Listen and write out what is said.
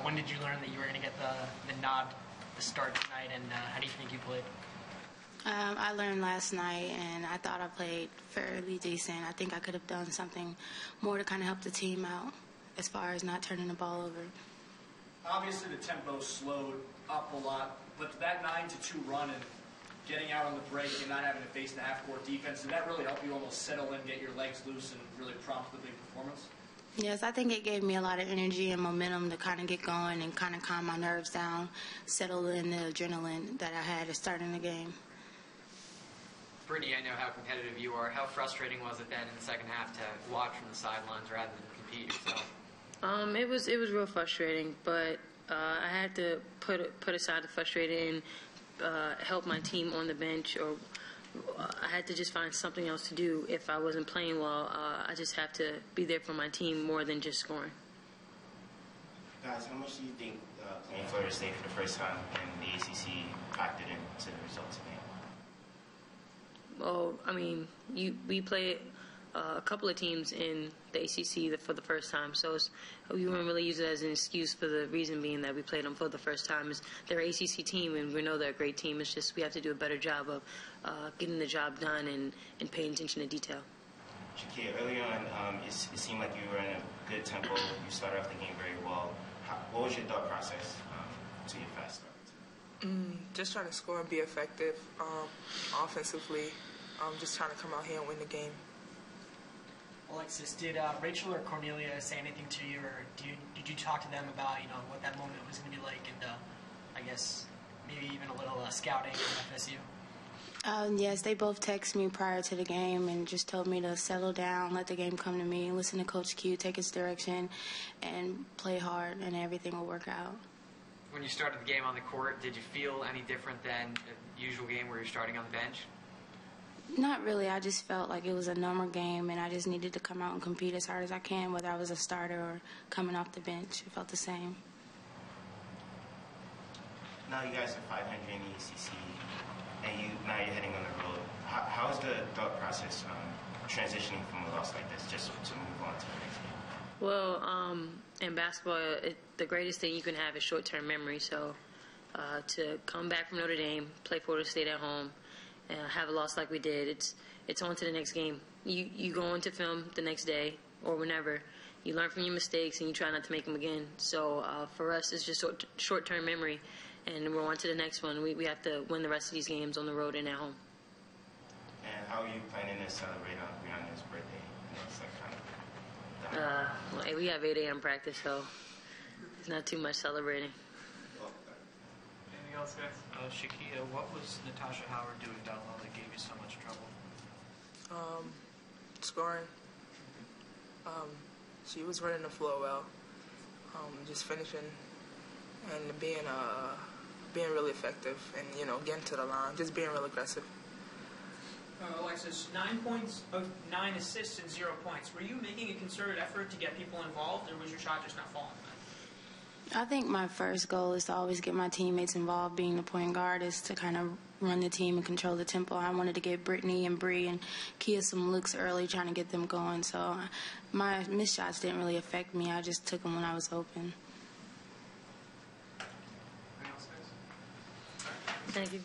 when did you learn that you were going to get the nod, the start tonight, and how do you think you played? I learned last night, and I thought I played fairly decent. I think I could have done something more to kind of help the team out as far as not turning the ball over. Obviously, the tempo slowed up a lot, but that 9-2 run and getting out on the break and not having to face the half-court defense, did that really help you almost settle in, get your legs loose, and really prompt the big performance? Yes, I think it gave me a lot of energy and momentum to kind of get going and kind of calm my nerves down, settle in the adrenaline that I had at starting the game. Brittney, I know how competitive you are. How frustrating was it then in the second half to watch from the sidelines rather than compete yourself? It was real frustrating, but I had to put aside the frustrating and help my team on the bench, or I had to just find something else to do. If I wasn't playing well, I just have to be there for my team more than just scoring. Guys, how much do you think playing Florida State for the first time in the ACC factored into the results today? Well, I mean, we play a couple of teams in the ACC for the first time, so we wouldn't really use it as an excuse, for the reason being that we played them for the first time. They're an ACC team, and we know they're a great team. It's just we have to do a better job of getting the job done and paying attention to detail. Shakeya, early on, it seemed like you were in a good tempo. You started off the game very well. What was your thought process to your fast start? Just trying to score and be effective offensively. Just trying to come out here and win the game. Alexis, did Rachel or Cornelia say anything to you, or did you talk to them about what that moment was going to be like, and I guess maybe even a little scouting from FSU? Yes, they both texted me prior to the game and just told me to settle down, let the game come to me, listen to Coach Q, take his direction, and play hard, and everything will work out. When you started the game on the court, did you feel any different than a usual game where you're starting on the bench? Not really. I just felt like it was a number game, and I just needed to come out and compete as hard as I can, whether I was a starter or coming off the bench. It felt the same. Now you guys are 500 in the ACC, and now you're heading on the road. How is the thought process transitioning from a loss like this, just to move on to the next game? Well, in basketball, the greatest thing you can have is short-term memory. So to come back from Notre Dame, play Florida State at home, and have a loss like we did, it's on to the next game. You go into film the next day or whenever. You learn from your mistakes and you try not to make them again. So for us, it's just short-term memory, and we're on to the next one. We have to win the rest of these games on the road and at home. And how are you planning to celebrate on Brianna's birthday? It's like kind of we have 8 a.m. practice, so it's not too much celebrating. Anything else, guys? Shakeya, what was Natasha Howard doing down low that gave you so much trouble? Scoring. She was running the floor well, just finishing and being really effective, and getting to the line, just being real aggressive. Alexis, 9 points, 9 assists and 0 points. Were you making a concerted effort to get people involved, or was your shot just not falling? I think my first goal is to always get my teammates involved. Being the point guard is to kind of run the team and control the tempo. I wanted to get Brittney and Bree and Kia some looks early, trying to get them going. So my missed shots didn't really affect me. I just took them when I was open. Anything else, guys? Thank you.